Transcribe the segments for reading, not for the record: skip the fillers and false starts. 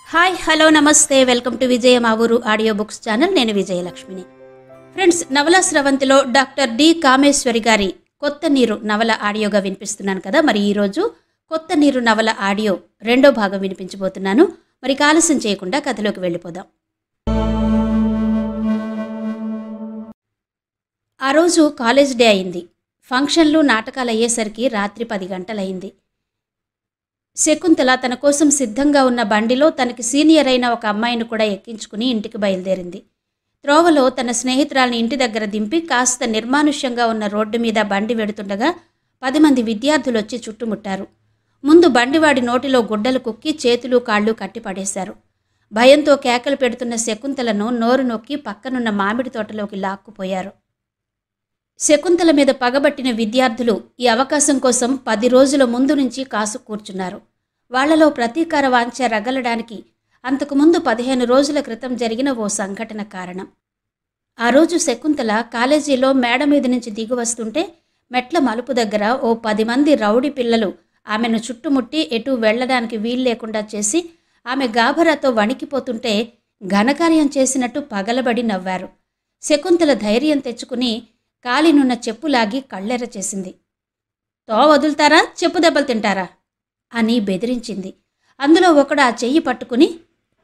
Hi hello నమస్తే welcome to విజయ మా ఊరు ఆడియో బుక్స్ ఛానల్. నేను విజయలక్ష్మిని. ఫ్రెండ్స్, నవల స్రవంతిలో డాక్టర్ డి కామేశ్వరి గారి కొత్త నీరు నవల ఆడియోగా వినిపిస్తున్నాను కదా. మరి ఈరోజు కొత్త నీరు నవల ఆడియో రెండో భాగం వినిపించబోతున్నాను. మరి ఆలస్యం చేయకుండా కథలోకి వెళ్ళిపోదాం. ఆ రోజు కాలేజ్ డే అయింది. ఫంక్షన్లు నాటకాలు అయ్యేసరికి రాత్రి 10 గంటలయింది. శకుంతల తన కోసం సిద్ధంగా ఉన్న బండిలో తనకి సీనియర్ అయిన ఒక అమ్మాయిని కూడా ఎక్కించుకుని ఇంటికి బయలుదేరింది. త్రోవలో తన స్నేహితురాల్ని ఇంటి దగ్గర దింపి కాస్త నిర్మానుష్యంగా ఉన్న రోడ్డు మీద బండి వెడుతుండగా 10 మంది విద్యార్థులు వచ్చి చుట్టుముట్టారు. ముందు బండివాడి నోటిలో గుడ్డలు కుక్కి చేతులు కాళ్ళు కట్టిపడేశారు. భయంతో కేకలు పెడుతున్న శకుంతలను నోరు నొక్కి పక్కనున్న మామిడి తోటలోకి లాక్కుపోయారు. శకుంతల మీద పగబట్టిన విద్యార్థులు ఈ అవకాశం కోసం 10 రోజుల ముందు నుంచి కాసు కూర్చున్నారు. వాళ్లలో ప్రతీకార వాంఛ రగలడానికి అంతకుముందు 15 రోజుల క్రితం జరిగిన ఓ సంఘటన కారణం. ఆ రోజు శకుంతల కాలేజీలో మేడ మీద నుంచి దిగువస్తుంటే మెట్ల మలుపు దగ్గర ఓ 10 మంది రౌడీ పిల్లలు ఆమెను చుట్టుముట్టి ఎటూ వెళ్లడానికి వీల్లేకుండా చేసి ఆమె గాభరాతో వణికిపోతుంటే ఘనకార్యం చేసినట్టు పగలబడి నవ్వారు. శకుంతల ధైర్యం తెచ్చుకుని కాలినున్న చెప్పులాగి కళ్ళెర చేసింది. తో వదులుతారా, చెప్పు దెబ్బలు తింటారా అని బెదిరించింది. అందులో ఒకడు ఆ చెయ్యి పట్టుకుని,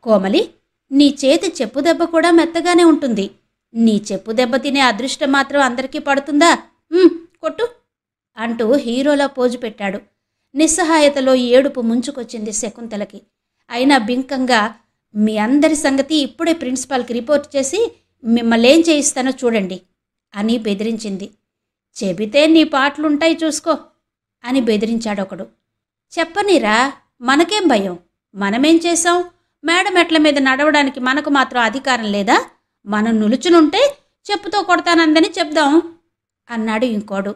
కోమలి, నీ చేతి చెప్పు దెబ్బ కూడా మెత్తగానే ఉంటుంది. నీ చెప్పు దెబ్బ తినే అదృష్టం మాత్రం అందరికీ పడుతుందా? కొట్టు అంటూ హీరోలా పోజు పెట్టాడు. నిస్సహాయతలో ఏడుపు ముంచుకొచ్చింది శకుంతలకి. అయినా బింకంగా, మీ అందరి సంగతి ఇప్పుడే ప్రిన్సిపాల్కి రిపోర్ట్ చేసి మిమ్మల్నేం చేయిస్తానో చూడండి అని బెదిరించింది. చెబితే నీ పాటలుంటాయి చూసుకో అని బెదిరించాడొకడు. చెప్పనీరా, మనకేం భయం, మనమేం చేశాం? మేడమెట్ల మీద నడవడానికి మనకు మాత్రం అధికారం లేదా? మనం నులుచునుంటే చెప్పుతో కొడతానందని చెప్దాం అన్నాడు ఇంకోడు.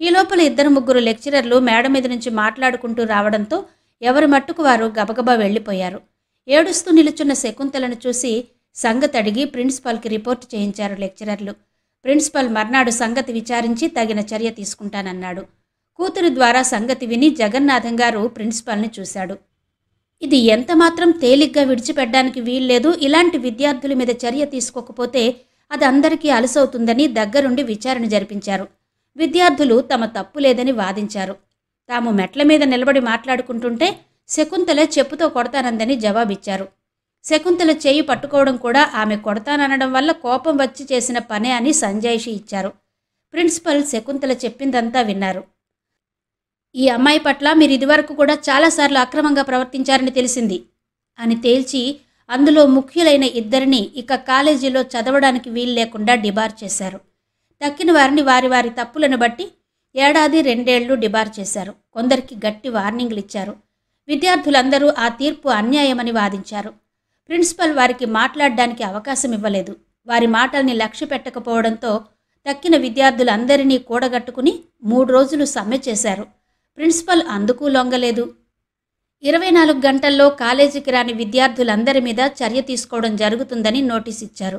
ఈ లోపల 2-3 లెక్చరర్లు మేడ మీద నుంచి మాట్లాడుకుంటూ రావడంతో ఎవరి మట్టుకు వారు గబగబా వెళ్ళిపోయారు. ఏడుస్తూ నిలుచున్న శకుంతలను చూసి సంగతి అడిగి ప్రిన్సిపాల్కి రిపోర్ట్ చేయించారు లెక్చరర్లు. ప్రిన్సిపల్ మర్నాడు సంగతి విచారించి తగిన చర్య తీసుకుంటానన్నాడు. కూతురు ద్వారా సంగతి విని జగన్నాథం గారు ప్రిన్సిపాల్ని చూశాడు. ఇది ఎంతమాత్రం తేలిగ్గా విడిచిపెట్టడానికి వీల్లేదు. ఇలాంటి విద్యార్థుల మీద చర్య తీసుకోకపోతే అది అందరికీ అలసవుతుందని దగ్గరుండి విచారణ జరిపించారు. విద్యార్థులు తమ తప్పు లేదని వాదించారు. తాము మెట్ల మీద నిలబడి మాట్లాడుకుంటుంటే శకుంతలే చెప్పుతో కొడతానందని జవాబిచ్చారు. శకుంతల చేయి పట్టుకోవడం కూడా ఆమె కొడతాననడం వల్ల కోపం వచ్చి చేసిన పనే అని సంజాయిషి ఇచ్చారు. ప్రిన్సిపల్ శకుంతల చెప్పిందంతా విన్నారు. ఈ అమ్మాయి పట్ల మీరు ఇదివరకు కూడా చాలాసార్లు అక్రమంగా ప్రవర్తించారని తెలిసింది అని తేల్చి అందులో ముఖ్యులైన 2 ఇక కాలేజీలో చదవడానికి వీలు లేకుండా డిబార్ చేశారు. తక్కిన వారిని వారి వారి తప్పులను బట్టి 1-2 ఏళ్లు డిబార్ చేశారు. కొందరికి గట్టి వార్నింగ్లు ఇచ్చారు. విద్యార్థులందరూ ఆ తీర్పు అన్యాయమని వాదించారు. ప్రిన్సిపల్ వారికి మాట్లాడడానికి అవకాశం ఇవ్వలేదు. వారి మాటల్ని లక్ష్య పెట్టకపోవడంతో తక్కిన విద్యార్థులందరినీ కూడగట్టుకుని 3 రోజులు సమ్మె చేశారు. ప్రిన్సిపల్ అందుకు లొంగలేదు. 24 గంటల్లో కాలేజీకి రాని విద్యార్థులందరి మీద చర్య తీసుకోవడం జరుగుతుందని నోటీస్ ఇచ్చారు.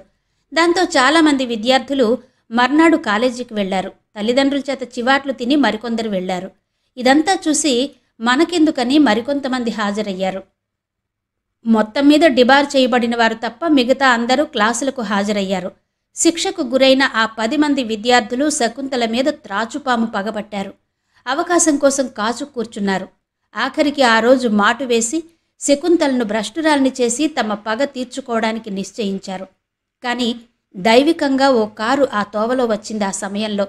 దాంతో చాలామంది విద్యార్థులు మర్నాడు కాలేజీకి వెళ్లారు. తల్లిదండ్రుల చేత చివాట్లు తిని మరికొందరు వెళ్లారు. ఇదంతా చూసి మనకెందుకని మరికొంతమంది హాజరయ్యారు. మొత్తం మీద డిబార్ చేయబడిన వారు తప్ప మిగతా అందరూ క్లాసులకు హాజరయ్యారు. శిక్షకు గురైన ఆ 10 మంది విద్యార్థులు శకుంతల మీద త్రాచుపాము పగబట్టారు. అవకాశం కోసం కాచు కూర్చున్నారు. ఆఖరికి ఆ రోజు మాటు వేసి శకుంతలను భ్రష్టురాల్ని చేసి తమ పగ తీర్చుకోవడానికి నిశ్చయించారు. కానీ దైవికంగా ఓ కారు ఆ తోవలో వచ్చింది. ఆ సమయంలో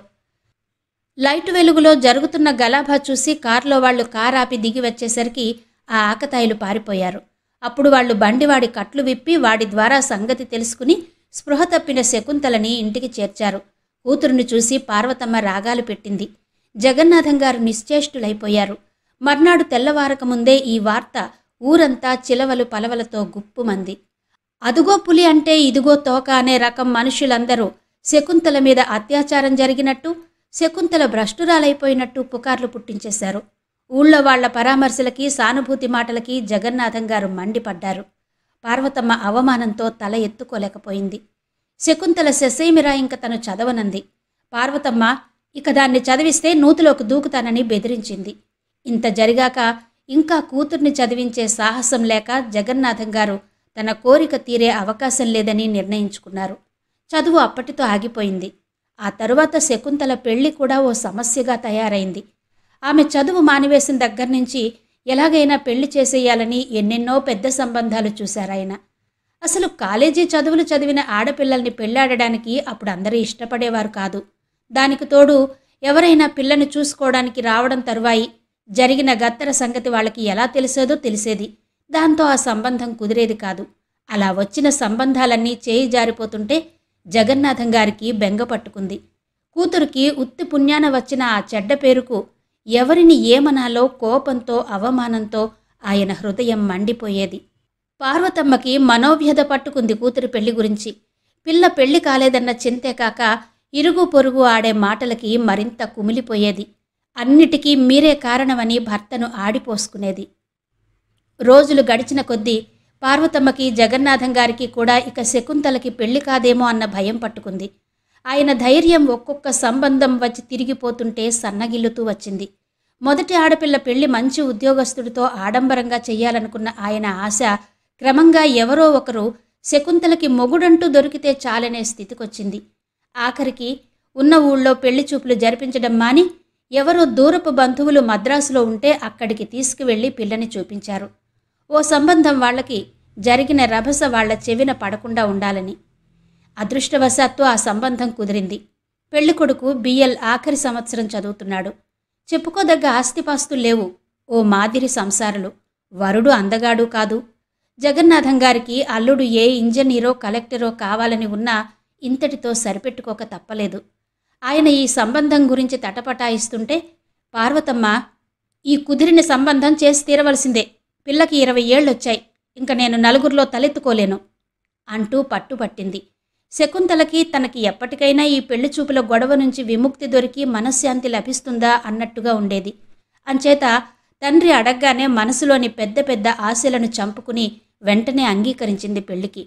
లైటు వెలుగులో జరుగుతున్న గలాభా చూసి కారులో వాళ్లు కారాపి దిగి వచ్చేసరికి ఆ ఆకతాయిలు పారిపోయారు. అప్పుడు వాళ్లు బండివాడి కట్లు విప్పి వాడి ద్వారా సంగతి తెలుసుకుని స్పృహ తప్పిన శకుంతలని ఇంటికి చేర్చారు. కూతురుని చూసి పార్వతమ్మ రాగాలు పెట్టింది. జగన్నాథం గారు నిశ్చేష్టులైపోయారు. మర్నాడు తెల్లవారక ముందే ఈ వార్త ఊరంతా చిలవలు పలవలతో గుప్పుమంది. అదుగో పులి అంటే ఇదిగో తోక అనే రకం మనుషులందరూ శకుంతల మీద అత్యాచారం జరిగినట్టు, శకుంతల భ్రష్టురాలైపోయినట్టు పుకార్లు పుట్టించేశారు. ఊళ్ళో వాళ్ల పరామర్శలకి సానుభూతి మాటలకి జగన్నాథం గారు మండిపడ్డారు. పార్వతమ్మ అవమానంతో తల ఎత్తుకోలేకపోయింది. శకుంతల శశైమిరా ఇంక తను చదవనంది. పార్వతమ్మ ఇక దాన్ని చదివిస్తే నూతిలోకి దూకుతానని బెదిరించింది. ఇంత జరిగాక ఇంకా కూతుర్ని చదివించే సాహసం లేక జగన్నాథం గారు తన కోరిక తీరే అవకాశం లేదని నిర్ణయించుకున్నారు. చదువు అప్పటితో ఆగిపోయింది. ఆ తరువాత శకుంతల పెళ్లి కూడా ఓ సమస్యగా తయారైంది. ఆమె చదువు మానివేసిన దగ్గర నుంచి ఎలాగైనా పెళ్లి చేసేయాలని ఎన్నెన్నో పెద్ద సంబంధాలు చూశారాయన. అసలు కాలేజీ చదువులు చదివిన ఆడపిల్లల్ని పెళ్లాడడానికి అప్పుడు అందరూ ఇష్టపడేవారు కాదు. దానికి తోడు ఎవరైనా పిల్లని చూసుకోవడానికి రావడం తరువాయి జరిగిన గత్తర సంగతి వాళ్ళకి ఎలా తెలిసేది. దాంతో ఆ సంబంధం కుదిరేది కాదు. అలా వచ్చిన సంబంధాలన్నీ చేయి జారిపోతుంటే జగన్నాథం గారికి బెంగ పట్టుకుంది. కూతురికి ఉత్తి పుణ్యాన వచ్చిన ఆ చెడ్డ పేరుకు ఎవరిని ఏమనాలో కోపంతో అవమానంతో ఆయన హృదయం మండిపోయేది. పార్వతమ్మకి మనోవ్యధ పట్టుకుంది కూతురి పెళ్లి గురించి. పిల్ల పెళ్లి కాలేదన్న చింతే కాక ఇరుగు పొరుగు ఆడే మాటలకి మరింత కుమిలిపోయేది. అన్నిటికీ మీరే కారణమని భర్తను ఆడిపోసుకునేది. రోజులు గడిచిన కొద్దీ పార్వతమ్మకి జగన్నాథం గారికి కూడా ఇక శకుంతలకి పెళ్లి కాదేమో అన్న భయం పట్టుకుంది. ఆయన ధైర్యం ఒక్కొక్క సంబంధం వచ్చి తిరిగిపోతుంటే సన్నగిల్లుతూ వచ్చింది. మొదటి ఆడపిల్ల పెళ్లి మంచి ఉద్యోగస్తుడితో ఆడంబరంగా చెయ్యాలనుకున్న ఆయన ఆశ క్రమంగా ఎవరో ఒకరు శకుంతలకి మొగుడంటూ దొరికితే చాలనే స్థితికొచ్చింది. ఆఖరికి ఉన్న ఊళ్ళో పెళ్లి చూపులు జరిపించడం మాని ఎవరో దూరపు బంధువులు మద్రాసులో ఉంటే అక్కడికి తీసుకువెళ్లి పిల్లని చూపించారు. ఓ సంబంధం వాళ్ళకి జరిగిన రభస వాళ్ల చెవిన పడకుండా ఉండాలని. అదృష్టవశాత్తు ఆ సంబంధం కుదిరింది. పెళ్లికొడుకు బిఎల్ ఆఖరి సంవత్సరం చదువుతున్నాడు. చెప్పుకోదగ్గ ఆస్తిపాస్తులు లేవు. ఓ మాదిరి సంసారులు. వరుడు అందగాడు కాదు. జగన్నాథం గారికి అల్లుడు ఏ ఇంజనీరో కలెక్టరో కావాలని ఉన్నా ఇంతటితో సరిపెట్టుకోక తప్పలేదు. ఆయన ఈ సంబంధం గురించి తటపటాయిస్తుంటే పార్వతమ్మ, ఈ కుదిరిన సంబంధం చేసి తీరవలసిందే. పిల్లకి 20 ఏళ్ళొచ్చాయి. ఇంక నేను నలుగురిలో తలెత్తుకోలేను అంటూ పట్టుపట్టింది. శకుంతలకి తనకి ఎప్పటికైనా ఈ పెళ్లి చూపుల గొడవ నుంచి విముక్తి దొరికి మనశ్శాంతి లభిస్తుందా అన్నట్టుగా ఉండేది. అంచేత తండ్రి అడగ్గానే మనసులోని పెద్ద పెద్ద ఆశలను చంపుకుని వెంటనే అంగీకరించింది పెళ్లికి.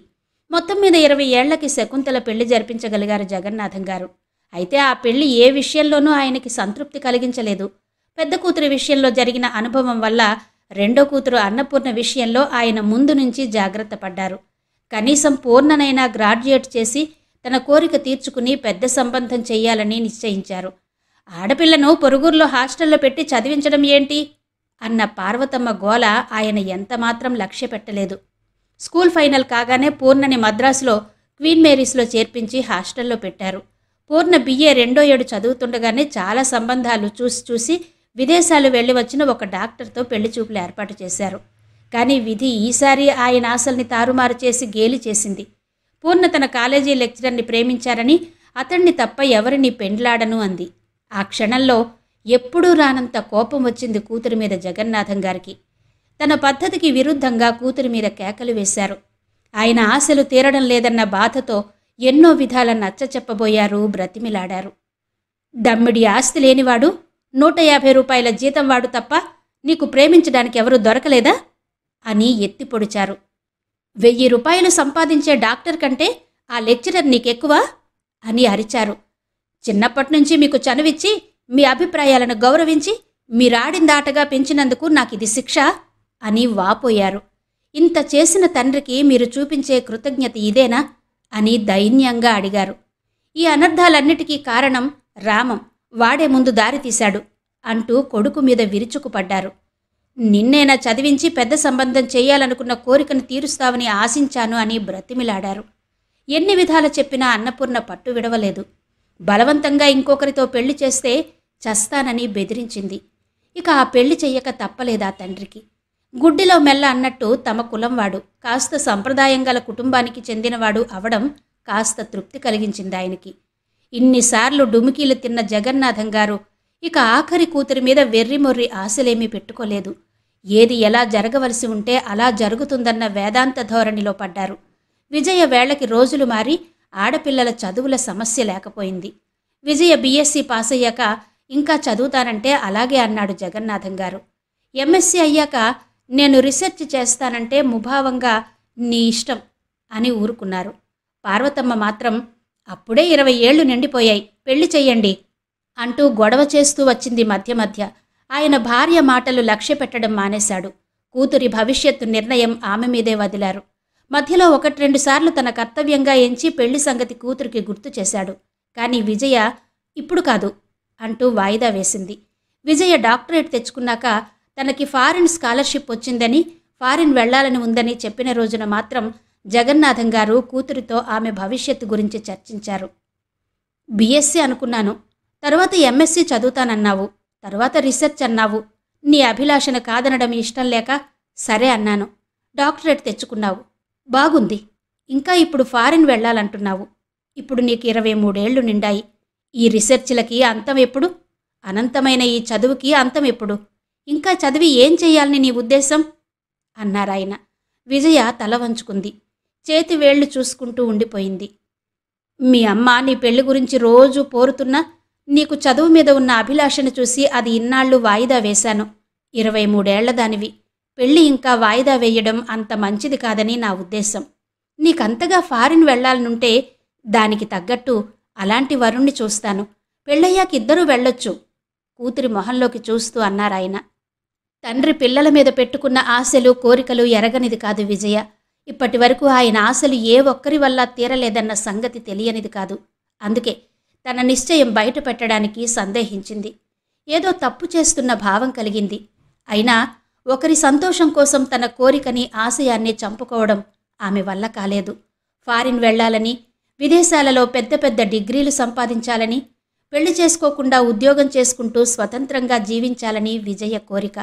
మొత్తం మీద 20 ఏళ్లకి శకుంతల పెళ్లి జరిపించగలిగారు జగన్నాథం గారు. అయితే ఆ పెళ్లి ఏ విషయంలోనూ ఆయనకి సంతృప్తి కలిగించలేదు. పెద్ద కూతురి విషయంలో జరిగిన అనుభవం వల్ల రెండో కూతురు అన్నపూర్ణ విషయంలో ఆయన ముందు నుంచి జాగ్రత్త పడ్డారు. కనీసం పూర్ణనైనా గ్రాడ్యుయేట్ చేసి తన కోరిక తీర్చుకుని పెద్ద సంబంధం చెయ్యాలని నిశ్చయించారు. ఆడపిల్లను పొరుగుర్లో హాస్టల్లో పెట్టి చదివించడం ఏంటి అన్న పార్వతమ్మ గోల ఆయన ఎంతమాత్రం లక్ష్య పెట్టలేదు. స్కూల్ ఫైనల్ కాగానే పూర్ణని మద్రాసులో క్వీన్ మేరీస్లో చేర్పించి హాస్టల్లో పెట్టారు. పూర్ణ బిఏ 2వ ఏడు చదువుతుండగానే చాలా సంబంధాలు చూసి విదేశాలు వెళ్ళి వచ్చిన ఒక డాక్టర్తో పెళ్లి చూపులు ఏర్పాటు చేశారు. కానీ విధి ఈసారి ఆయన ఆశల్ని తారుమారు చేసి గేలి చేసింది. పూర్ణ తన కాలేజీ లెక్చరర్ని ప్రేమించారని అతన్ని తప్ప ఎవరిని పెండ్లాడను అంది. ఆ క్షణంలో ఎప్పుడూ రానంత కోపం వచ్చింది కూతురి మీద జగన్నాథం గారికి. తన పద్ధతికి విరుద్ధంగా కూతురి మీద కేకలు వేశారు. ఆయన ఆశలు తీరడం లేదన్న బాధతో ఎన్నో విధాల నచ్చ చెప్పబోయారు, బ్రతిమిలాడారు. దమ్మిడి ఆస్తి లేనివాడు, 150 రూపాయల జీతం వాడు తప్ప నీకు ప్రేమించడానికి ఎవరూ దొరకలేదా అని ఎత్తి పొడిచారు. 1000 రూపాయలు సంపాదించే డాక్టర్ కంటే ఆ లెక్చరర్ నీకెక్కువ అని అరిచారు. చిన్నప్పటినుంచి మీకు చనువిచ్చి మీ అభిప్రాయాలను గౌరవించి మీరాడిందాటగా పెంచినందుకు నాకిది శిక్ష అని వాపోయారు. ఇంత చేసిన తండ్రికి మీరు చూపించే కృతజ్ఞత ఇదేనా అని దైన్యంగా అడిగారు. ఈ అనర్థాలన్నిటికీ కారణం రామం, వాడే ముందు దారి తీశాడు అంటూ కొడుకు మీద విరుచుకుపడ్డారు. నిన్నేనా చదివించి పెద్ద సంబంధం చేయాలనుకున్న కోరికను తీరుస్తావని ఆశించాను అని బ్రతిమిలాడారు. ఎన్ని విధాలు చెప్పినా అన్నపూర్ణ పట్టు విడవలేదు. బలవంతంగా ఇంకొకరితో పెళ్లి చేస్తే చస్తానని బెదిరించింది. ఇక ఆ పెళ్లి చెయ్యక తప్పలేదా తండ్రికి. గుడ్డిలో మెల్ల అన్నట్టు తమ కులంవాడు, కాస్త సంప్రదాయం గల కుటుంబానికి చెందినవాడు అవడం కాస్త తృప్తి కలిగించింది ఆయనకి. ఇన్నిసార్లు డుమికీలు తిన్న జగన్నాథం గారు ఇక ఆఖరి కూతురి మీద వెర్రిమొర్రి ఆశలేమీ పెట్టుకోలేదు. ఏది ఎలా జరగవలసి ఉంటే అలా జరుగుతుందన్న వేదాంత ధోరణిలో పడ్డారు. విజయ వేళకి రోజులు మారి ఆడపిల్లల చదువుల సమస్య లేకపోయింది. విజయ బీఎస్సీ పాస్ అయ్యాక ఇంకా చదువుతానంటే అలాగే అన్నాడు జగన్నాథం గారు. ఎంఎస్సీ అయ్యాక నేను రీసెర్చ్ చేస్తానంటే ముభావంగా నీ ఇష్టం అని ఊరుకున్నారు. పార్వతమ్మ మాత్రం అప్పుడే 20 ఏళ్లు నిండిపోయాయి, పెళ్లి చెయ్యండి అంటూ గొడవ చేస్తూ వచ్చింది మధ్య మధ్య. ఆయన భార్య మాటలు లక్ష్యపెట్టడం మానేశాడు. కూతురి భవిష్యత్తు నిర్ణయం ఆమె మీదే వదిలారు. మధ్యలో 1-2 సార్లు తన కర్తవ్యంగా ఎంచి పెళ్లి సంగతి కూతురికి గుర్తు చేశాడు. కానీ విజయ ఇప్పుడు కాదు అంటూ వాయిదా వేసింది. విజయ డాక్టరేట్ తెచ్చుకున్నాక తనకి ఫారిన్ స్కాలర్షిప్ వచ్చిందని, ఫారిన్ వెళ్లాలని ఉందని చెప్పిన రోజున మాత్రం జగన్నాథం గారు కూతురితో ఆమె భవిష్యత్తు గురించి చర్చించారు. బీఎస్సీ అనుకున్నాను, తర్వాత ఎంఎస్సీ చదువుతానన్నావు, తర్వాత రీసెర్చ్ అన్నావు. నీ అభిలాషను కాదనడం ఇష్టం లేక సరే అన్నాను. డాక్టరేట్ తెచ్చుకున్నావు, బాగుంది. ఇంకా ఇప్పుడు ఫారిన్ వెళ్లాలంటున్నావు. ఇప్పుడు నీకు 23 ఏళ్లు నిండాయి. ఈ రీసెర్చ్లకి అంతం ఎప్పుడు? అనంతమైన ఈ చదువుకి అంతం ఎప్పుడు? ఇంకా చదివి ఏం చెయ్యాలని నీ ఉద్దేశం అన్నారాయన. విజయ తల వంచుకుంది. చేతి వేళ్లు చూసుకుంటూ ఉండిపోయింది. మీ అమ్మ నీ పెళ్లి గురించి రోజూ పోరుతున్నా నీకు చదువు మీద ఉన్న అభిలాషను చూసి అది ఇన్నాళ్లు వాయిదా వేశాను. 23 ఏళ్ల దానివి. పెళ్లి ఇంకా వాయిదా వేయడం అంత మంచిది కాదని నా ఉద్దేశం. నీకంతగా ఫారిన్ వెళ్లాలనుంటే దానికి తగ్గట్టు అలాంటి వరుణ్ణి చూస్తాను. పెళ్ళయ్యాక ఇద్దరూ వెళ్ళొచ్చు కూతురి మొహంలోకి చూస్తూ అన్నారాయన. తండ్రి పిల్లల మీద పెట్టుకున్న ఆశలు కోరికలు ఎరగనిది కాదు విజయ. ఇప్పటి వరకు ఆయన ఆశలు ఏ ఒక్కరి వల్ల తీరలేదన్న సంగతి తెలియనిది కాదు. అందుకే తన నిశ్చయం బయట పెట్టడానికి సందేహించింది. ఏదో తప్పు చేస్తున్న భావం కలిగింది. అయినా ఒకరి సంతోషం కోసం తన కోరికని ఆశయాన్ని చంపుకోవడం ఆమె వల్ల కాలేదు. ఫారిన్ వెళ్లాలని, విదేశాలలో పెద్ద పెద్ద డిగ్రీలు సంపాదించాలని, పెళ్లి చేసుకోకుండా ఉద్యోగం చేసుకుంటూ స్వతంత్రంగా జీవించాలని విజయ కోరిక.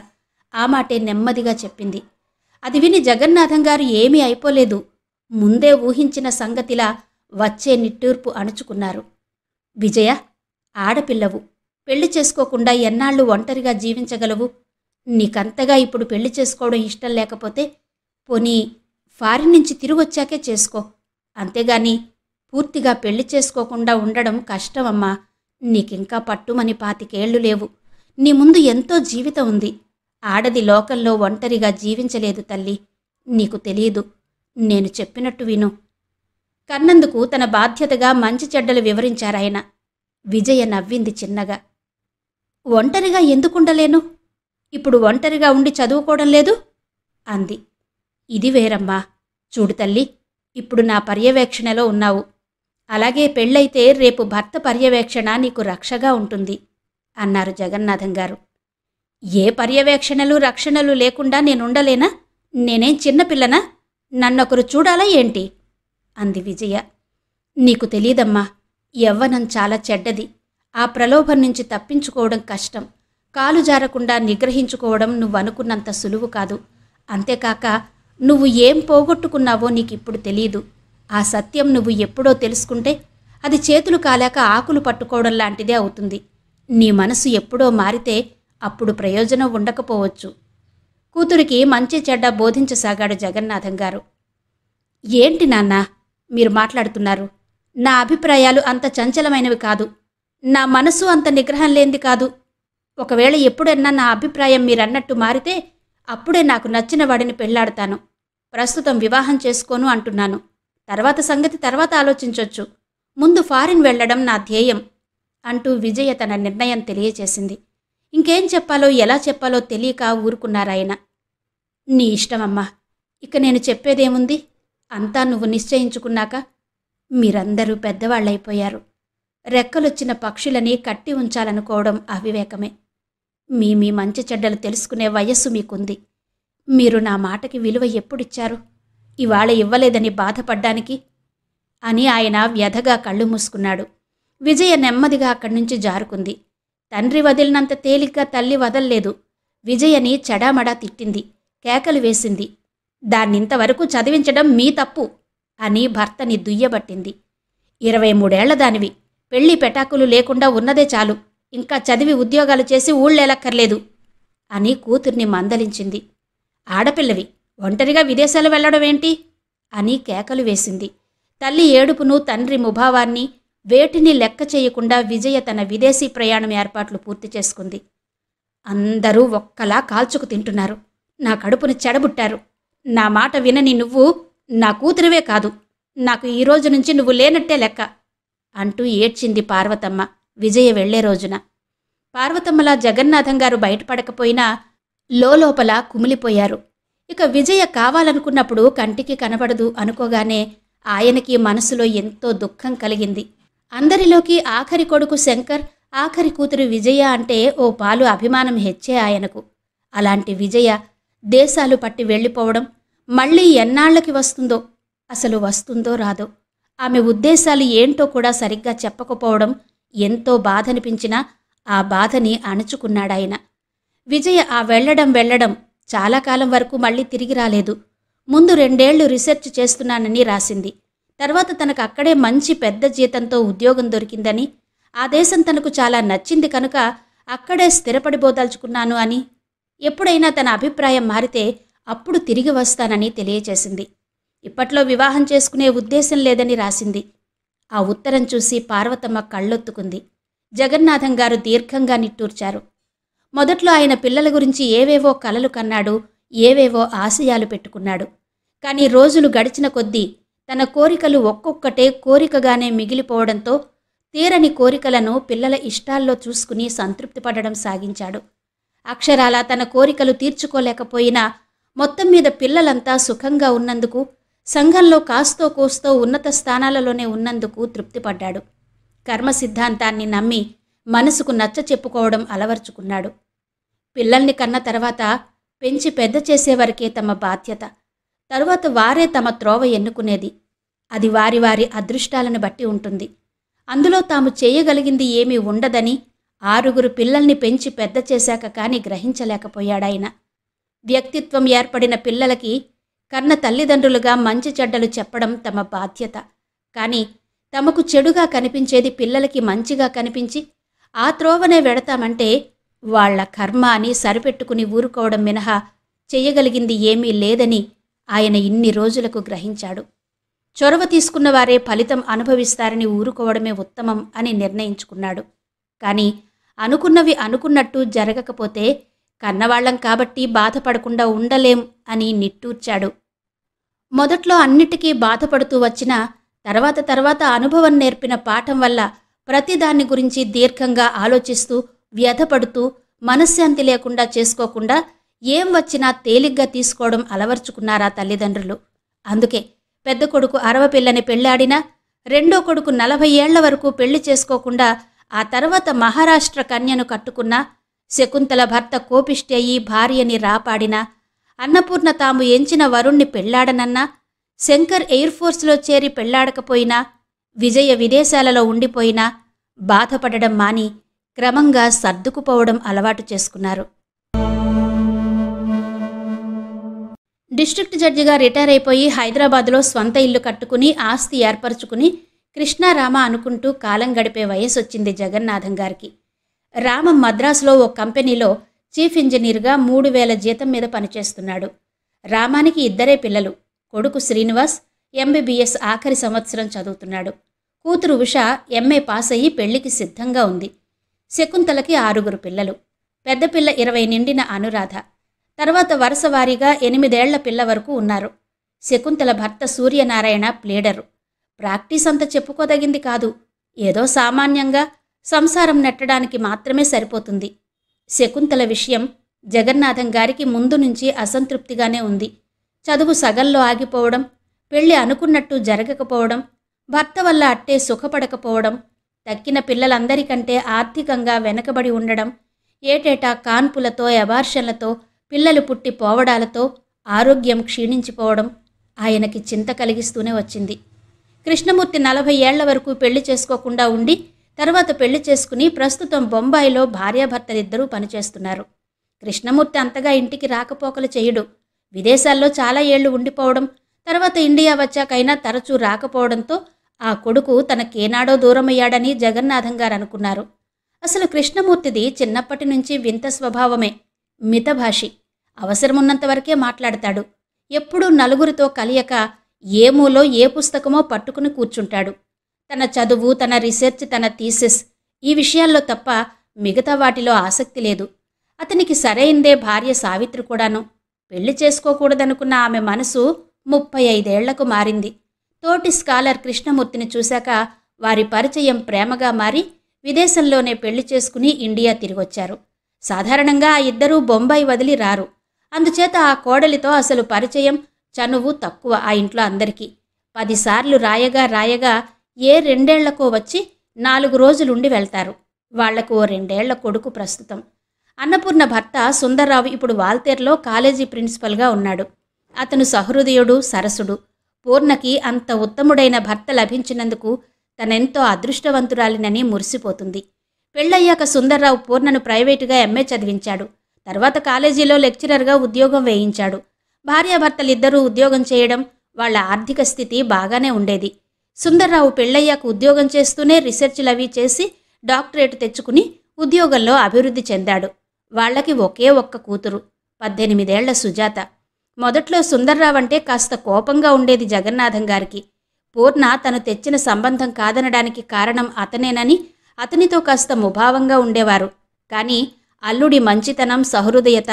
ఆ మాటే నెమ్మదిగా చెప్పింది. అది విని జగన్నాథం గారు ఏమీ అయిపోలేదు, ముందే ఊహించిన సంగతిలా వచ్చే నిట్టూర్పు అణుచుకున్నారు. విజయ, ఆడపిల్లవు, పెళ్లి చేసుకోకుండా ఎన్నాళ్ళు ఒంటరిగా జీవించగలవు? నీకంతగా ఇప్పుడు పెళ్లి చేసుకోవడం ఇష్టం లేకపోతే పోనీ ఫారిన్ నుంచి తిరిగొచ్చాకే చేసుకో. అంతేగాని పూర్తిగా పెళ్లి చేసుకోకుండా ఉండడం కష్టమమ్మా. నీకింకా పట్టుమని 25 ఏళ్లు లేవు. నీ ముందు ఎంతో జీవితం ఉంది. ఆడది లోకంలో ఒంటరిగా జీవించలేదు తల్లి. నీకు తెలియదు. నేను చెప్పినట్టు విను. కన్నందుకు తన బాధ్యతగా మంచి చెడ్డలు వివరించారాయన. విజయ నవ్వింది చిన్నగా. ఒంటరిగా ఎందుకుండలేను? ఇప్పుడు ఒంటరిగా ఉండి చదువుకోవడం లేదు అంది. ఇది వేరమ్మా. చూడు తల్లి, ఇప్పుడు నా పర్యవేక్షణలో ఉన్నావు. అలాగే పెళ్ళైతే రేపు భర్త పర్యవేక్షణ నీకు రక్షగా ఉంటుంది అన్నారు జగన్నాథం గారు. ఏ పర్యవేక్షణలు రక్షణలు లేకుండా నేనుండలేనా? నేనేం చిన్నపిల్లనా? నన్నొకరు చూడాలా ఏంటి అంది విజయ. నీకు తెలీదమ్మా, యవ్వనం చాలా చెడ్డది. ఆ ప్రలోభం నుంచి తప్పించుకోవడం కష్టం. కాలు జారకుండా నిగ్రహించుకోవడం నువ్వనుకున్నంత సులువు కాదు. అంతేకాక నువ్వు ఏం పోగొట్టుకున్నావో నీకిప్పుడు తెలీదు. ఆ సత్యం నువ్వు ఎప్పుడో తెలుసుకుంటే అది చేతులు కాలేక ఆకులు పట్టుకోవడం లాంటిదే అవుతుంది. నీ మనసు ఎప్పుడో మారితే అప్పుడు ప్రయోజనం ఉండకపోవచ్చు. కూతురికి మంచి చెడ్డ బోధించసాగాడు జగన్నాథం గారు. ఏంటి నాన్నా మీరు మాట్లాడుతున్నారు? నా అభిప్రాయాలు అంత చంచలమైనవి కాదు. నా మనసు అంత నిగ్రహం లేనిది కాదు. ఒకవేళ ఎప్పుడన్నా నా అభిప్రాయం మీరన్నట్టు మారితే అప్పుడే నాకు నచ్చిన వాడిని పెళ్లాడతాను. ప్రస్తుతం వివాహం చేసుకోను అంటున్నాను. తర్వాత సంగతి తర్వాత ఆలోచించొచ్చు. ముందు ఫారిన్ వెళ్లడం నా ధ్యేయం అంటూ విజయ తన నిర్ణయం తెలియచేసింది. ఇంకేం చెప్పాలో ఎలా చెప్పాలో తెలియక ఊరుకున్నారాయన. నీ ఇష్టమమ్మా, ఇక నేను చెప్పేదేముంది? అంతా నువ్వు నిశ్చయించుకున్నాక. మీరందరూ పెద్దవాళ్లైపోయారు. రెక్కలొచ్చిన పక్షులని కట్టి ఉంచాలనుకోవడం అవివేకమే. మీ మంచి చెడ్డలు తెలుసుకునే వయస్సు మీకుంది. మీరు నా మాటకి విలువ ఎప్పుడిచ్చారు? ఇవాళ ఇవ్వలేదని బాధపడ్డానికి అని ఆయన వ్యధగా కళ్ళు మూసుకున్నాడు. విజయ నెమ్మదిగా అక్కడి నుంచి జారుకుంది. తండ్రి వదిలినంత తేలిగ్గా తల్లి వదల్లేదు. విజయని చెడామడా తిట్టింది, కేకలు వేసింది. దాన్నింతవరకు చదివించడం మీ తప్పు అని భర్తని దుయ్యబట్టింది. 23 ఏళ్ల దానివి, పెళ్లి పెటాకులు లేకుండా ఉన్నదే చాలు. ఇంకా చదివి ఉద్యోగాలు చేసి ఊళ్ళేలక్కర్లేదు అని కూతుర్ని మందలించింది. ఆడపిల్లవి, ఒంటరిగా విదేశాలు వెళ్లడం ఏంటి అని కేకలు వేసింది. తల్లి ఏడుపును, తండ్రి ముభావాన్ని వేటిని లెక్క చేయకుండా విజయ తన విదేశీ ప్రయాణం ఏర్పాట్లు పూర్తి చేసుకుంది. అందరూ ఒక్కలా కాల్చుకు తింటున్నారు. నా కడుపుని చెడబుట్టారు. నా మాట వినని నువ్వు నా కూతురివే కాదు. నాకు ఈ రోజు నుంచి నువ్వు లేనట్టే లెక్క అంటూ ఏడ్చింది పార్వతమ్మ విజయ వెళ్లే రోజున. పార్వతమ్మలా జగన్నాథం గారు బయటపడకపోయినా లోపల కుమిలిపోయారు. ఇక విజయ కావాలనుకున్నప్పుడు కంటికి కనబడదు అనుకోగానే ఆయనకి మనసులో ఎంతో దుఃఖం కలిగింది. అందరిలోకి ఆఖరి కొడుకు శంకర్, ఆఖరి కూతురు విజయ అంటే ఓ పాలు అభిమానం హెచ్చే ఆయనకు. అలాంటి విజయ దేశాలు పట్టి వెళ్ళిపోవడం మళ్ళీ ఎన్నాళ్లకి వస్తుందో, అసలు వస్తుందో రాదో, ఆమె ఉద్దేశాలు ఏంటో కూడా సరిగ్గా చెప్పకపోవడం ఎంతో బాధనిపించినా ఆ బాధని అణుచుకున్నాడాయన. విజయ ఆ వెళ్ళడం చాలా కాలం వరకు మళ్ళీ తిరిగి రాలేదు. ముందు 2 ఏళ్లు రిసెర్చ్ చేస్తున్నానని రాసింది. తర్వాత తనకు అక్కడే మంచి పెద్ద జీతంతో ఉద్యోగం దొరికిందని, ఆ దేశం తనకు చాలా నచ్చింది కనుక అక్కడే స్థిరపడిపోదలుచుకున్నాను అని, ఎప్పుడైనా తన అభిప్రాయం మారితే అప్పుడు తిరిగి వస్తానని తెలియచేసింది. ఇప్పట్లో వివాహం చేసుకునే ఉద్దేశం లేదని రాసింది. ఆ ఉత్తరం చూసి పార్వతమ్మ కళ్ళొత్తుకుంది. జగన్నాథం గారు దీర్ఘంగా నిట్టూర్చారు. మొదట్లో ఆయన పిల్లల గురించి ఏవేవో కలలు కన్నాడు, ఏవేవో ఆశయాలు పెట్టుకున్నాడు. కానీ రోజులు గడిచిన కొద్దీ తన కోరికలు ఒక్కొక్కటే కోరికగానే మిగిలిపోవడంతో తీరని కోరికలను పిల్లల ఇష్టాల్లో చూసుకుని సంతృప్తిపడడం సాగించాడు. అక్షరాలా తన కోరికలు తీర్చుకోలేకపోయినా మొత్తం మీద పిల్లలంతా సుఖంగా ఉన్నందుకు, సంఘంలో కాస్తో కోస్తో ఉన్నత స్థానాలలోనే ఉన్నందుకు తృప్తిపడ్డాడు. కర్మ సిద్ధాంతాన్ని నమ్మి మనసుకు నచ్చ చెప్పుకోవడం అలవర్చుకున్నాడు. పిల్లల్ని కన్న తర్వాత పెంచి పెద్ద చేసేవరకే తమ బాధ్యత. తరువాత వారే తమ త్రోవ ఎన్నుకునేది. అది వారి వారి అదృష్టాలను బట్టి ఉంటుంది. అందులో తాము చేయగలిగింది ఏమీ ఉండదని 6 పిల్లల్ని పెంచి పెద్ద చేశాక కానీ గ్రహించలేకపోయాడాయన. వ్యక్తిత్వం ఏర్పడిన పిల్లలకి కన్న తల్లిదండ్రులుగా మంచి చెడ్డలు చెప్పడం తమ బాధ్యత. కానీ తమకు చెడుగా కనిపించేది పిల్లలకి మంచిగా కనిపించి ఆ త్రోవనే వెడతామంటే వాళ్ల కర్మ అని సరిపెట్టుకుని ఊరుకోవడం మినహా చెయ్యగలిగింది ఏమీ లేదని ఆయన ఇన్ని రోజులకు గ్రహించాడు. చొరవ తీసుకున్నవారే ఫలితం అనుభవిస్తారని ఊరుకోవడమే ఉత్తమం అని నిర్ణయించుకున్నాడు. కానీ అనుకున్నవి అనుకున్నట్టు జరగకపోతే కన్నవాళ్లం కాబట్టి బాధపడకుండా ఉండలేం అని నిట్టూర్చాడు. మొదట్లో అన్నిటికీ బాధపడుతూ వచ్చినా తర్వాత అనుభవం నేర్పిన పాఠం వల్ల ప్రతిదాన్ని గురించి దీర్ఘంగా ఆలోచిస్తూ వ్యధపడుతూ మనశ్శాంతి లేకుండా చేసుకోకుండా ఏం వచ్చినా తేలిగ్గా తీసుకోవడం అలవర్చుకున్నారా తల్లిదండ్రులు. అందుకే పెద్ద కొడుకు 60 పిల్లని పెళ్లాడినా, రెండో కొడుకు 40 ఏళ్ల వరకు పెళ్లి చేసుకోకుండా ఆ తర్వాత మహారాష్ట్ర కన్యను కట్టుకున్నా, శకుంతల భర్త కోపిష్టి అయి భార్యని రాపాడినా, అన్నపూర్ణ తాము ఎంచిన వరుణ్ణి పెళ్లాడనన్నా, శంకర్ ఎయిర్ఫోర్స్లో చేరి పెళ్లాడకపోయినా, విజయ విదేశాలలో ఉండిపోయినా బాధపడడం మాని క్రమంగా సర్దుకుపోవడం అలవాటు చేసుకున్నారు. డిస్ట్రిక్ట్ జడ్జిగా రిటైర్ అయిపోయి హైదరాబాద్లో స్వంత ఇల్లు కట్టుకుని ఆస్తి ఏర్పరచుకుని కృష్ణారామ అనుకుంటూ కాలం గడిపే వయసొచ్చింది జగన్నాథం గారికి. రామం మద్రాసులో ఓ కంపెనీలో చీఫ్ ఇంజనీర్గా 3000 జీతం మీద పనిచేస్తున్నాడు. రామానికి 2 పిల్లలు. కొడుకు శ్రీనివాస్ ఎంబీబీఎస్ ఆఖరి సంవత్సరం చదువుతున్నాడు. కూతురు ఉష ఎంఏ పాస్ అయ్యి పెళ్లికి సిద్ధంగా ఉంది. శకుంతలకి 6 పిల్లలు. పెద్ద పిల్ల 20 నిండిన అనురాధ. తర్వాత వరుసవారీగా 8 ఏళ్ల పిల్ల వరకు ఉన్నారు. శకుంతల భర్త సూర్యనారాయణ ప్లేడరు. ప్రాక్టీస్ అంత చెప్పుకోదగింది కాదు. ఏదో సామాన్యంగా సంసారం నెట్టడానికి మాత్రమే సరిపోతుంది. శకుంతల విషయం జగన్నాథం గారికి ముందు నుంచి అసంతృప్తిగానే ఉంది. చదువు సగంలో ఆగిపోవడం, పెళ్లి అనుకున్నట్టు జరగకపోవడం, భర్త వల్ల అట్టే సుఖపడకపోవడం, తక్కిన పిల్లలందరికంటే ఆర్థికంగా వెనకబడి ఉండడం, ఏటేటా కాన్పులతో అబార్షన్లతో పిల్లలు పుట్టి పోవడాలతో ఆరోగ్యం క్షీణించిపోవడం ఆయనకి చింత కలిగిస్తూనే వచ్చింది. కృష్ణమూర్తి 40 ఏళ్ల వరకు పెళ్లి చేసుకోకుండా ఉండి తర్వాత పెళ్లి చేసుకుని ప్రస్తుతం బొంబాయిలో భార్యాభర్తలిద్దరూ పనిచేస్తున్నారు. కృష్ణమూర్తి అంతగా ఇంటికి రాకపోకలు చేయడు. విదేశాల్లో చాలా ఏళ్లు ఉండిపోవడం, తర్వాత ఇండియా వచ్చాకైనా తరచూ రాకపోవడంతో ఆ కొడుకు తనకేనాడో దూరమయ్యాడని జగన్నాథం గారు అనుకున్నారు. అసలు కృష్ణమూర్తిది చిన్నప్పటి నుంచి వింత స్వభావమే. మితభాషి. అవసరమున్నంతవరకే మాట్లాడతాడు. ఎప్పుడూ నలుగురితో కలియక ఏ మూలో ఏ పుస్తకమో పట్టుకుని కూర్చుంటాడు. తన చదువు, తన రీసెర్చ్, తన థీసిస్ ఈ విషయాల్లో తప్ప మిగతా వాటిలో ఆసక్తి లేదు. అతనికి సరైందే భార్య సావిత్రి కూడాను. పెళ్లి చేసుకోకూడదనుకున్న ఆమె మనసు 35 ఏళ్లకు మారింది. తోటి స్కాలర్ కృష్ణమూర్తిని చూశాక వారి పరిచయం ప్రేమగా మారి విదేశంలోనే పెళ్లి చేసుకుని ఇండియా తిరిగొచ్చారు. సాధారణంగా ఆ ఇద్దరూ బొంబాయి వదిలి రారు. అందుచేత ఆ కోడలితో అసలు పరిచయం, చనువు తక్కువ ఆ ఇంట్లో అందరికీ. 10 సార్లు రాయగా ఏ 2 ఏళ్లకో వచ్చి 4 రోజులుండి వెళ్తారు. వాళ్లకు ఓ 2 ఏళ్ల కొడుకు ప్రస్తుతం. అన్నపూర్ణ భర్త సుందర్రావు ఇప్పుడు వాల్తేరులో కాలేజీ ప్రిన్సిపల్గా ఉన్నాడు. అతను సహృదయుడు, సరసుడు. పూర్ణకి అంత ఉత్తముడైన భర్త లభించినందుకు తనెంతో అదృష్టవంతురాలినని మురిసిపోతుంది. పెళ్ళయ్యాక సుందర్రావు పూర్ణను ప్రైవేటుగా ఎంఏ చదివించాడు. తర్వాత కాలేజీలో లెక్చరర్గా ఉద్యోగం వేయించాడు. భార్యాభర్తలిద్దరూ ఉద్యోగం చేయడం, వాళ్ల ఆర్థిక స్థితి బాగానే ఉండేది. సుందర్రావు పెళ్ళయ్యాక ఉద్యోగం చేస్తూనే రీసెర్చ్లవి చేసి డాక్టరేట్ తెచ్చుకుని ఉద్యోగంలో అభివృద్ధి చెందాడు. వాళ్లకి ఒకే ఒక్క కూతురు, 18 ఏళ్ల సుజాత. మొదట్లో సుందర్రావు అంటే కాస్త కోపంగా ఉండేది జగన్నాథం గారికి. పూర్ణ తను తెచ్చిన సంబంధం కాదనడానికి కారణం అతనేనని అతనితో కాస్త ముభావంగా ఉండేవారు. కానీ అల్లుడి మంచితనం, సహృదయత,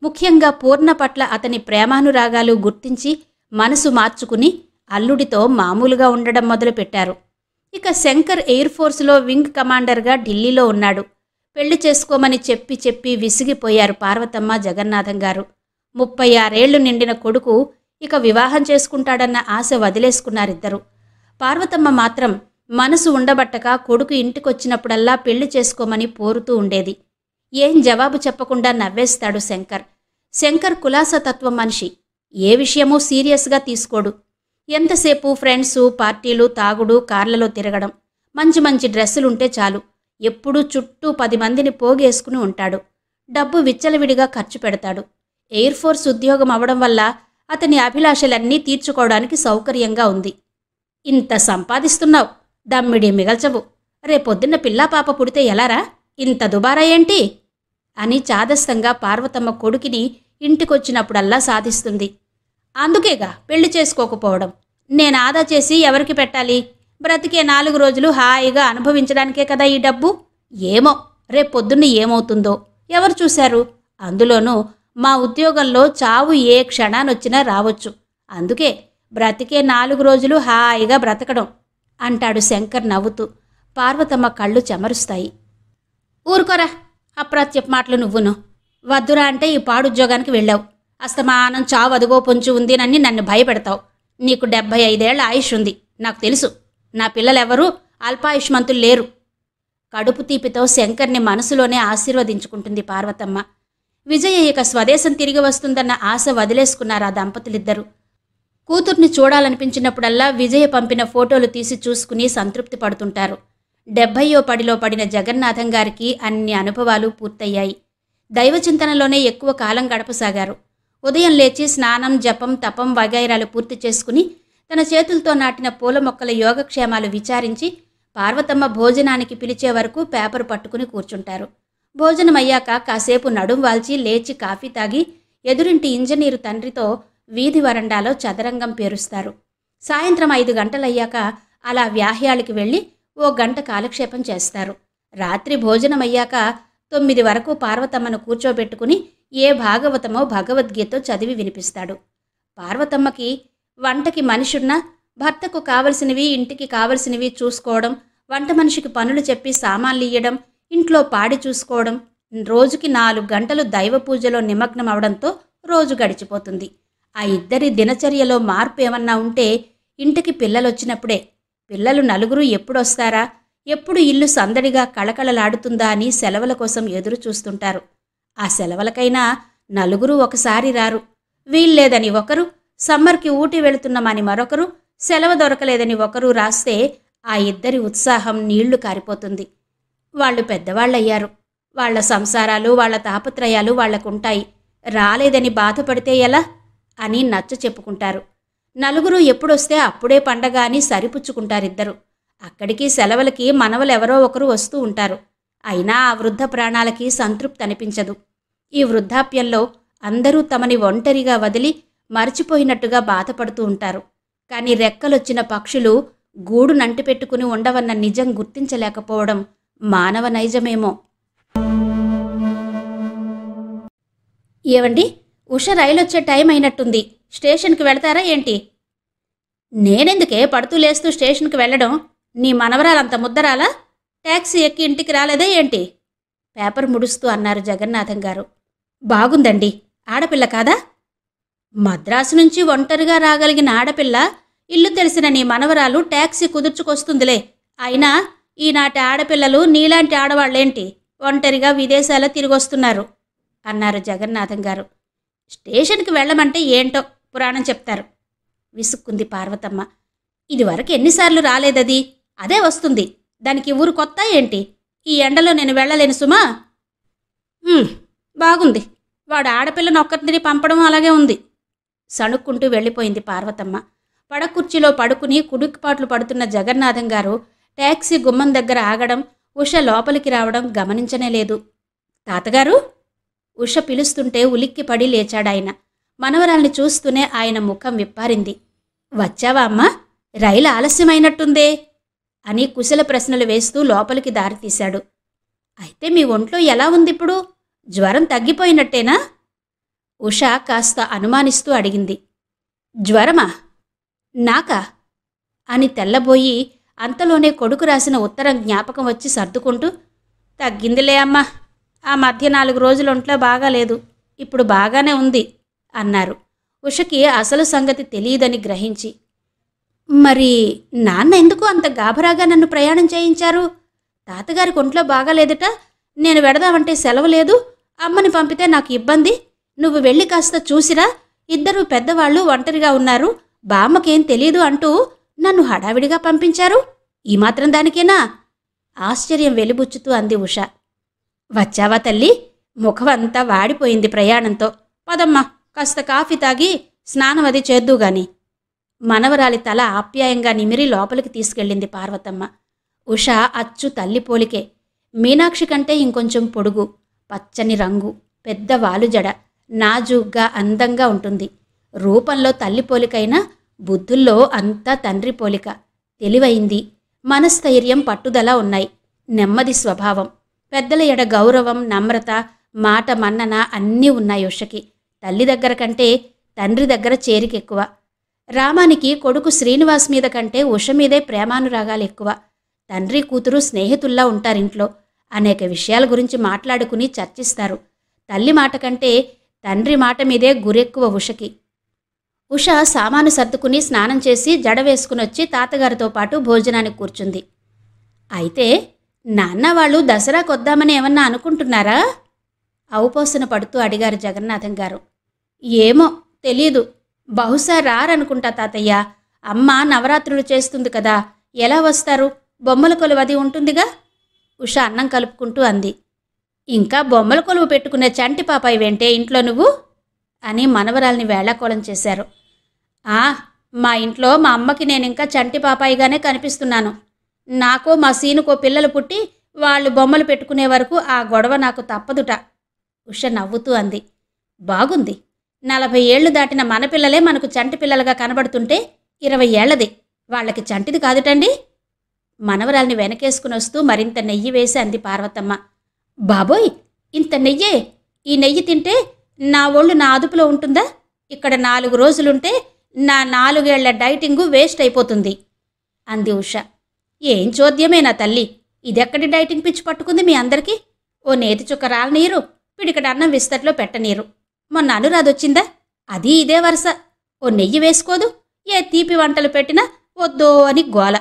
ముఖ్యంగా పూర్ణ పట్ల అతని ప్రేమానురాగాలు గుర్తించి మనసు మార్చుకుని అల్లుడితో మామూలుగా ఉండడం మొదలుపెట్టారు. ఇక శంకర్ ఎయిర్ ఫోర్సులో వింగ్ కమాండర్గా ఢిల్లీలో ఉన్నాడు. పెళ్లి చేసుకోమని చెప్పి విసిగిపోయారు పార్వతమ్మ, జగన్నాథం గారు. 36 ఏళ్లు నిండిన కొడుకు ఇక వివాహం చేసుకుంటాడన్న ఆశ వదిలేసుకున్నారిద్దరు. పార్వతమ్మ మాత్రం మనసు ఉండబట్టక కొడుకు ఇంటికొచ్చినప్పుడల్లా పెళ్లి చేసుకోమని పోరుతూ ఉండేది. ఏం జవాబు చెప్పకుండా నవ్వేస్తాడు శంకర్. శంకర్ కులాసతత్వం మనిషి. ఏ విషయమూ సీరియస్గా తీసుకోడు. ఎంతసేపు ఫ్రెండ్సు, పార్టీలు, తాగుడు, కార్లలో తిరగడం. మంచి మంచి డ్రెస్సులుంటే చాలు. ఎప్పుడూ చుట్టూ 10 మందిని పోగేసుకుని ఉంటాడు. డబ్బు విచ్చలవిడిగా ఖర్చు పెడతాడు. ఎయిర్ ఫోర్స్ ఉద్యోగం అవడం వల్ల అతని అభిలాషలన్నీ తీర్చుకోవడానికి సౌకర్యంగా ఉంది. ఇంత సంపాదిస్తున్నావు, దమ్మిడి మిగల్చవు. రేపొద్దున్న పిల్లాపాప పుడితే ఎలారా? ఇంత దుబారా ఏంటి అని చాదస్తంగా పార్వతమ్మ కొడుకిని ఇంటికొచ్చినప్పుడల్లా సాధిస్తుంది. అందుకేగా పెళ్లి చేసుకోకపోవడం. నేను ఆదా చేసి ఎవరికి పెట్టాలి? బ్రతికే 4 రోజులు హాయిగా అనుభవించడానికే కదా ఈ డబ్బు. ఏమో రేపొద్దున్న ఏమవుతుందో ఎవరు చూశారు? అందులోనూ మా ఉద్యోగంలో చావు ఏ క్షణానొచ్చినా రావచ్చు. అందుకే బ్రతికే 4 రోజులు హాయిగా బ్రతకడం అంటాడు శంకర్ నవ్వుతూ. పార్వతమ్మ కళ్ళు చెమరుస్తాయి. ఊరుకోరా, అప్రాచ్యపు మాటలు నువ్వును. వద్దురా అంటే ఈ పాడుద్యోగానికి వెళ్ళావు. అస్తమానం చావు అదుగో పొంచి ఉందినని నన్ను భయపెడతావు. నీకు 75 ఏళ్ల ఆయుష్ ఉంది, నాకు తెలుసు. నా పిల్లలెవరూ అల్పాయుష్మంతులు లేరు. కడుపు తీపితో శంకర్ని మనసులోనే ఆశీర్వదించుకుంటుంది పార్వతమ్మ. విజయ ఇక స్వదేశం తిరిగి వస్తుందన్న ఆశ వదిలేసుకున్నారు ఆ దంపతులిద్దరూ. కూతుర్ని చూడాలనిపించినప్పుడల్లా విజయ పంపిన ఫోటోలు తీసి చూసుకుని సంతృప్తి పడుతుంటారు. 70వ పడిలో పడిన జగన్నాథం గారికి అన్ని అనుభవాలు పూర్తయ్యాయి. దైవచింతనలోనే ఎక్కువ కాలం గడపసాగారు. ఉదయం లేచి స్నానం, జపం, తపం వగైరాలు పూర్తి చేసుకుని తన చేతులతో నాటిన పూల మొక్కల యోగక్షేమాలు విచారించి పార్వతమ్మ భోజనానికి పిలిచే వరకు పేపర్ పట్టుకుని కూర్చుంటారు. భోజనమయ్యాక కాసేపు నడుం వాల్చి లేచి కాఫీ తాగి ఎదురింటి ఇంజనీరు తండ్రితో వీధి వరండాలో చదరంగం పేరుస్తారు. సాయంత్రం 5 గంటలయ్యాక అలా వ్యాహ్యాలకి వెళ్ళి ఓ గంట కాలక్షేపం చేస్తారు. రాత్రి భోజనమయ్యాక 9 వరకు పార్వతమ్మను కూర్చోబెట్టుకుని ఏ భాగవతమో భగవద్గీతో చదివి వినిపిస్తాడు. పార్వతమ్మకి వంటకి మనిషున్నా భర్తకు కావలసినవి, ఇంటికి కావలసినవి చూసుకోవడం, వంట మనిషికి పనులు చెప్పి సామాన్లు ఇయ్యడం, ఇంట్లో పాడి చూసుకోవడం, రోజుకి 4 గంటలు దైవ పూజలో నిమగ్నం అవడంతో రోజు గడిచిపోతుంది. ఆ ఇద్దరి దినచర్యలో మార్పు ఏమన్నా ఉంటే ఇంటికి పిల్లలొచ్చినప్పుడే. పిల్లలు నలుగురు ఎప్పుడొస్తారా, ఎప్పుడు ఇల్లు సందడిగా కళకళలాడుతుందా అని సెలవుల కోసం ఎదురు చూస్తుంటారు. ఆ సెలవులకైనా నలుగురు ఒకసారి రారు. వీల్లేదని ఒకరు, సమ్మర్కి ఊటీ వెళుతున్నామని మరొకరు, సెలవు దొరకలేదని ఒకరు రాస్తే ఆ ఇద్దరి ఉత్సాహం నీళ్లు కారిపోతుంది. వాళ్ళు పెద్దవాళ్ళయ్యారు. వాళ్ల సంసారాలు, వాళ్ల తాపత్రయాలు వాళ్లకుంటాయి. రాలేదని బాధపడితే ఎలా అని నచ్చ చెప్పుకుంటారు. నలుగురు ఎప్పుడొస్తే అప్పుడే పండగ అని సరిపుచ్చుకుంటారిద్దరు. అక్కడికి సెలవులకి మనవలెవరో ఒకరు వస్తూ ఉంటారు. అయినా ఆ వృద్ధ ప్రాణాలకి సంతృప్తి అనిపించదు. ఈ వృద్ధాప్యంలో అందరూ తమని ఒంటరిగా వదిలి మర్చిపోయినట్టుగా బాధపడుతూ ఉంటారు. కానీ రెక్కలొచ్చిన పక్షులు గూడు నంటిపెట్టుకుని ఉండవన్న నిజం గుర్తించలేకపోవడం మానవ నైజమేమో. ఏవండి, ఉష రైలొచ్చే టైం అయినట్టుంది. స్టేషన్కి వెళతారా ఏంటి? నేనెందుకే పడుతూ లేస్తూ స్టేషన్కి వెళ్ళడం? నీ మనవరాలంత ముద్దరాలా? ట్యాక్సీ ఎక్కి ఇంటికి రాలేదా ఏంటి? పేపర్ ముడుస్తూ అన్నారు జగన్నాథం గారు. బాగుందండి. ఆడపిల్ల కాదా? మద్రాసు నుంచి ఒంటరిగా రాగలిగిన ఆడపిల్ల, ఇల్లు తెలిసిన నీ మనవరాలు ట్యాక్సీ కుదుర్చుకొస్తుందిలే. అయినా ఈనాటి ఆడపిల్లలు నీలాంటి ఆడవాళ్లేంటి ఒంటరిగా విదేశాల తిరిగొస్తున్నారు అన్నారు జగన్నాథం గారు. స్టేషన్కి వెళ్ళమంటే ఏంటో పురాణం చెప్తారు విసుక్కుంది పార్వతమ్మ. ఇదివరకు ఎన్నిసార్లు రాలేదది, అదే వస్తుంది. దానికి ఊరు కొత్త ఏంటి? ఈ ఎండలో నేను వెళ్ళలేను సుమా. బాగుంది. వాడు ఆడపిల్లను ఒక్కరిని పంపడం అలాగే ఉంది. సణుక్కుంటూ వెళ్ళిపోయింది పార్వతమ్మ. పడకుర్చీలో పడుకుని కుడుకుపాట్లు పడుతున్న జగన్నాథం గారు ట్యాక్సీ గుమ్మం దగ్గర ఆగడం, ఉష లోపలికి రావడం గమనించనే లేదు. తాతగారు? ఉష పిలుస్తుంటే ఉలిక్కిపడి లేచాడాయన. మనవరాల్ని చూస్తూనే ఆయన ముఖం విప్పారింది. వచ్చావా అమ్మా? రైలు ఆలస్యమైనట్టుందే అని కుశల ప్రశ్నలు వేస్తూ లోపలికి దారితీశాడు. అయితే మీ ఒంట్లో ఎలా ఉందిప్పుడు? జ్వరం తగ్గిపోయినట్టేనా? ఉష కాస్త అనుమానిస్తూ అడిగింది. జ్వరమా? నాకా? అని తెల్లబోయి అంతలోనే కొడుకు రాసిన ఉత్తరం జ్ఞాపకం వచ్చి సర్దుకుంటూ, తగ్గిందిలే అమ్మా. ఆ మధ్య 4 రోజులు ఒంట్లో బాగాలేదు. ఇప్పుడు బాగానే ఉంది అన్నారు. ఉషకి అసలు సంగతి తెలియదని గ్రహించి. మరి నాన్న ఎందుకు అంత గాభరాగా నన్ను ప్రయాణం చేయించారు? తాతగారికి ఒంట్లో బాగాలేదట. నేను వెడదామంటే సెలవు లేదు. అమ్మని పంపితే నాకు ఇబ్బంది. నువ్వు వెళ్ళి కాస్త చూసిరా. ఇద్దరు పెద్దవాళ్ళు ఒంటరిగా ఉన్నారు. బామ్మకేం తెలీదు అంటూ నన్ను హడావిడిగా పంపించారు. ఈ మాత్రం దానికేనా? ఆశ్చర్యం వెలిబుచ్చుతూ అంది ఉష. వచ్చావా తల్లి? ముఖమంతా వాడిపోయింది ప్రయాణంతో. పదమ్మా, కాస్త కాఫీ తాగి స్నానం అది చేద్దుగాని. మనవరాలి తల ఆప్యాయంగా నిమిరి లోపలికి తీసుకెళ్ళింది పార్వతమ్మ. ఉష అచ్చు తల్లి పోలికే. మీనాక్షి కంటే ఇంకొంచెం పొడుగు, పచ్చని రంగు, పెద్ద వాలుజడ, నాజూగ్గా అందంగా ఉంటుంది. రూపంలో తల్లి పోలికైనా బుద్ధుల్లో అంతా తండ్రి పోలిక. తెలివైంది. మనస్థైర్యం, పట్టుదల ఉన్నాయి. నెమ్మది స్వభావం. పెద్దల ఎడ గౌరవం, నమ్రత, మాట మన్నన అన్నీ ఉన్నాయి ఉషకి. తల్లి దగ్గర కంటే తండ్రి దగ్గర చేరికెక్కువ. రామానికి కొడుకు శ్రీనివాస్ మీద కంటే ఉష మీదే ప్రేమానురాగాలు ఎక్కువ. తండ్రి కూతురు స్నేహితుల్లా ఉంటారింట్లో. అనేక విషయాల గురించి మాట్లాడుకుని చర్చిస్తారు. తల్లి మాట కంటే తండ్రి మాట మీదే గురెక్కువ ఉషకి. ఉష సామాను సర్దుకుని స్నానం చేసి జడ వేసుకునొచ్చి తాతగారితో పాటు భోజనానికి కూర్చుంది. అయితే నాన్న వాళ్ళు దసరాకొద్దామని ఏమన్నా అనుకుంటున్నారా? ఔపోసన పడుతూ అడిగారు జగన్నాథం గారు. ఏమో తెలీదు. బహుశా రారనుకుంటా తాతయ్య. అమ్మ నవరాత్రులు చేస్తుంది కదా, ఎలా వస్తారు? బొమ్మల కొలువది ఉంటుందిగా. ఉష అన్నం కలుపుకుంటూ అంది. ఇంకా బొమ్మల కొలువు పెట్టుకునే చంటి పాపాయి వెంటే ఇంట్లో నువ్వు అని మనవరాల్ని వేళాకోళం చేశారు. మా ఇంట్లో మా అమ్మకి నేనింకా చంటి పాపాయిగానే కనిపిస్తున్నాను. నాకో మా సీనుకో పిల్లలు పుట్టి వాళ్ళు బొమ్మలు పెట్టుకునే వరకు ఆ గొడవ నాకు తప్పదుట. ఉష నవ్వుతూ అంది. బాగుంది. 40 ఏళ్లు దాటిన మన పిల్లలే మనకు చంటి పిల్లలుగా కనబడుతుంటే 20 ఏళ్లది వాళ్ళకి చంటిది కాదుటండి. మనవరాల్ని వెనకేసుకుని వస్తూ మరింత నెయ్యి వేసి అంది పార్వతమ్మ. బాబోయ్, ఇంత నెయ్యే? ఈ నెయ్యి తింటే నా ఒళ్ళు నా అదుపులో ఉంటుందా? ఇక్కడ 4 రోజులుంటే నా 4 ఏళ్ల డైటింగు వేస్ట్ అయిపోతుంది అంది ఉష. ఏం చోద్యమే నా తల్లి, ఇదెక్కడి డైటింగ్ పిచ్చి పట్టుకుంది మీ అందరికీ? ఓ నేతి చుక్క రాలనీరు, పిడికడ అన్నం విస్తట్లో పెట్టనీరు. మొన్న అనురాధొచ్చిందా? అది ఇదే వరుస. ఓ నెయ్యి వేసుకోదు. ఏ తీపి వంటలు పెట్టినా వద్దో అని గోల.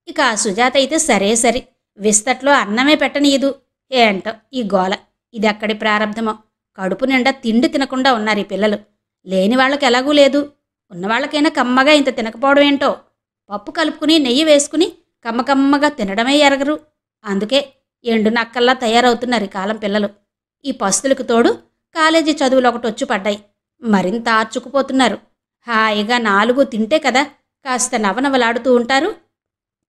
ఇక ఆ సుజాత అయితే సరే సరి, విస్తట్లో అన్నమే పెట్టనీయదు. ఏంటో ఈ గోల. ఇదెక్కడి ప్రారంధమో. కడుపు నిండా తిండి తినకుండా ఉన్నారు ఈ పిల్లలు. లేని వాళ్ళకి ఎలాగూ లేదు. ఉన్నవాళ్ళకైనా కమ్మగా ఇంత తినకపోవడం ఏంటో. పప్పు కలుపుకుని నెయ్యి వేసుకుని కమ్మకమ్మగా తినడమే ఎరగరు. అందుకే ఎండు నక్కల్లా తయారవుతున్నారు ఈ కాలం పిల్లలు. ఈ పస్తులకు తోడు కాలేజీ చదువులు ఒకటొచ్చు పడ్డాయి. మరింత ఆర్చుకుపోతున్నారు. హాయిగా 4 తింటే కదా కాస్త నవనవలాడుతూ ఉంటారు.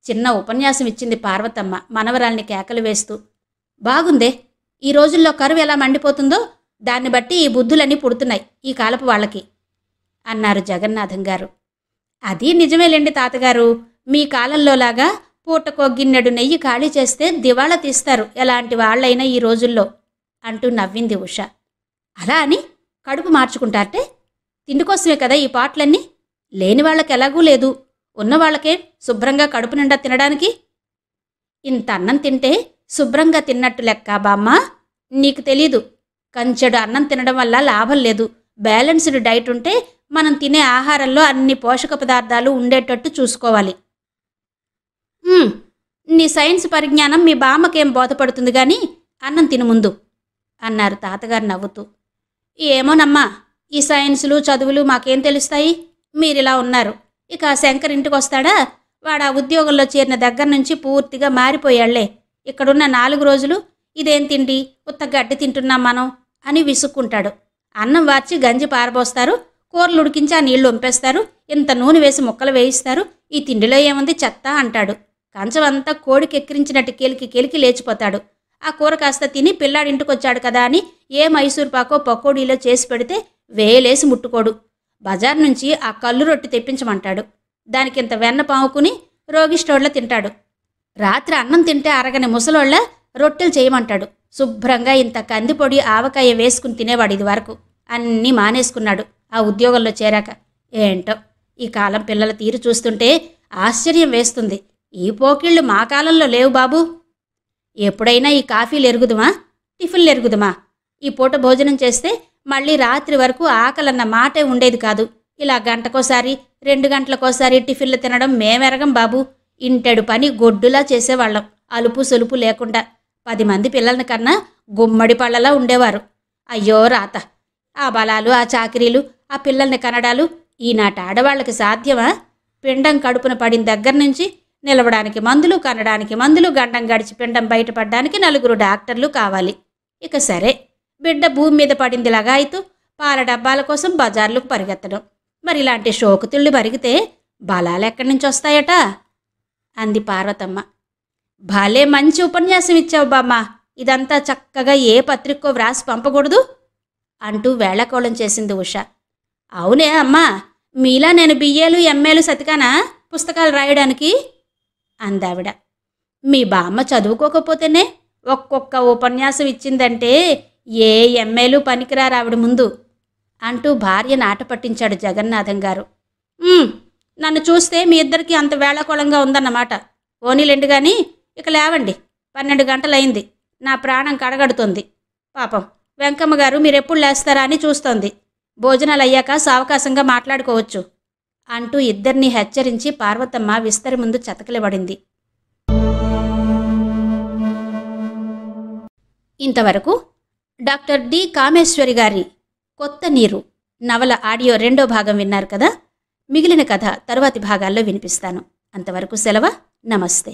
చిన్న ఉపన్యాసం ఇచ్చింది పార్వతమ్మ మనవరాల్ని కేకలు వేస్తూ. బాగుందే. ఈ రోజుల్లో కరువు ఎలా మండిపోతుందో దాన్ని బట్టి ఈ బుద్ధులన్నీ పుడుతున్నాయి ఈ కాలపు వాళ్ళకి అన్నారు జగన్నాథం గారు. అది నిజమేలేండి తాతగారు. మీ కాలంలోలాగా పూటకో గిన్నెడు నెయ్యి ఖాళీ చేస్తే దివాళా తీస్తారు ఎలాంటి వాళ్ళైనా ఈ రోజుల్లో అంటూ నవ్వింది ఉష. అలా అని కడుపు మార్చుకుంటారటే? తిండి కోసమే కదా ఈ పాటలన్నీ. లేని వాళ్ళకి ఎలాగూ లేదు, ఉన్నవాళ్లకే శుభ్రంగా కడుపు నిండా తినడానికి. ఇంత అన్నం తింటే శుభ్రంగా తిన్నట్టు లెక్క బామ్మ. నీకు తెలీదు, కంచెడు అన్నం తినడం వల్ల లాభం లేదు. బ్యాలెన్స్డ్ డైట్ ఉంటే మనం తినే ఆహారంలో అన్ని పోషక పదార్థాలు ఉండేటట్టు చూసుకోవాలి. నీ సైన్స్ పరిజ్ఞానం మీ బామ్మకేం బోధపడుతుంది కానీ అన్నం తిను ముందు అన్నారు తాతగారు నవ్వుతూ. ఏమోనమ్మా, ఈ సైన్సులు చదువులు మాకేం తెలుస్తాయి? మీరిలా ఉన్నారు. ఇక ఆ శంకర్ ఇంటికి వస్తాడా? వాడు ఆ ఉద్యోగంలో చేరిన దగ్గర నుంచి పూర్తిగా మారిపోయాళ్లే. ఇక్కడున్న 4 రోజులు ఇదేం తిండి, ఉత్త గడ్డి తింటున్నాం మనం అని విసుక్కుంటాడు. అన్నం వార్చి గంజి పారబోస్తారు, కూరలు ఉడికించి ఆ నీళ్లు వంపేస్తారు, ఇంత నూనె వేసి ముక్కలు వేయిస్తారు. ఈ తిండిలో ఏముంది చెత్త అంటాడు. కంచమంతా కోడికి ఎక్కిరించినట్టు కెలికి లేచిపోతాడు. ఆ కూర కాస్త తిని పిల్లాడింటికొచ్చాడు కదా అని ఏ మైసూర్ పాకో పకోడీలో చేసి పెడితే వేలేసి ముట్టుకోడు. బజార్ నుంచి ఆ కల్లు రొట్టి తెప్పించమంటాడు. దానికింత వెన్న పాముకుని రోగి స్టోర్లో తింటాడు. రాత్రి అన్నం తింటే అరగని ముసలోళ్ళ రొట్టెలు చేయమంటాడు. శుభ్రంగా ఇంత కందిపొడి ఆవకాయ వేసుకుని తినేవాడు. ఇది వరకు అన్నీ మానేసుకున్నాడు ఆ ఉద్యోగంలో చేరాక. ఏంటో ఈ కాలం పిల్లల తీరు చూస్తుంటే ఆశ్చర్యం వేస్తుంది. ఈ పోకిళ్ళు మా కాలంలో లేవు బాబు. ఎప్పుడైనా ఈ కాఫీలు ఎరుగుదుమా, టిఫిన్లు ఎరుగుదుమా? ఈ పూట భోజనం చేస్తే మళ్ళీ రాత్రి వరకు ఆకలన్న మాటే ఉండేది కాదు. ఇలా గంటకోసారి 2 గంటలకోసారి టిఫిన్లు తినడం మేమెరగం బాబు. ఇంటెడు పని గొడ్డులా చేసేవాళ్ళం, అలుపు సొలుపు లేకుండా. 10 మంది పిల్లల కన్నా గుమ్మడి పళ్ళలా ఉండేవారు. అయ్యో రాత! ఆ బలాలు, ఆ చాకిరీలు, ఆ పిల్లల్ని కనడాలు ఈనాటి ఆడవాళ్ళకి సాధ్యమా? పిండం కడుపున పడిన దగ్గర నుంచి నిలవడానికి మందులు, కనడానికి మందులు, గండం గడిచి పిండం బయటపడడానికి 4 డాక్టర్లు కావాలి. ఇక సరే, బిడ్డ భూమి మీద పడింది లగాయితూ పాల డబ్బాల కోసం బజార్లకు పరిగెత్తడం. మరి ఇలాంటి షోకుతుళ్ళు పరిగితే బలాలు ఎక్కడి నుంచి వస్తాయట అంది పార్వతమ్మ. భలే మంచి ఉపన్యాసం ఇచ్చావు బామ్మ. ఇదంతా చక్కగా ఏ పత్రికో వ్రాసి పంపకూడదు అంటూ వేళకోళం చేసింది ఉష. అవునే అమ్మా, మీలా నేను బిఏలు ఎంఏలు సతికానా పుస్తకాలు రాయడానికి అందావిడ. మీ బామ్మ చదువుకోకపోతేనే ఒక్కొక్క ఉపన్యాసం ఇచ్చిందంటే ఏ ఎంఏలు పనికిరారావిడ ముందు అంటూ భార్యను ఆట పట్టించాడు జగన్నాథం గారు. నన్ను చూస్తే మీ ఇద్దరికీ అంత వేళకోళంగా ఉందన్నమాట. ఓనీలెండి గాని ఇక లేవండి, 12 గంటలైంది. నా ప్రాణం కడగడుతోంది. పాపం వెంకమ్మ గారు మీరెప్పుడు లేస్తారా అని చూస్తోంది. భోజనాలు అయ్యాక సావకాశంగా మాట్లాడుకోవచ్చు అంటూ ఇద్దరినీ హెచ్చరించి పార్వతమ్మ విస్తరి ముందు చతకలిబడింది. ఇంతవరకు డాక్టర్ డి కామేశ్వరి గారి కొత్త నీరు నవల ఆడియో 2వ భాగం విన్నారు కదా. మిగిలిన కథ తరువాతి భాగాల్లో వినిపిస్తాను. అంతవరకు సెలవు. నమస్తే.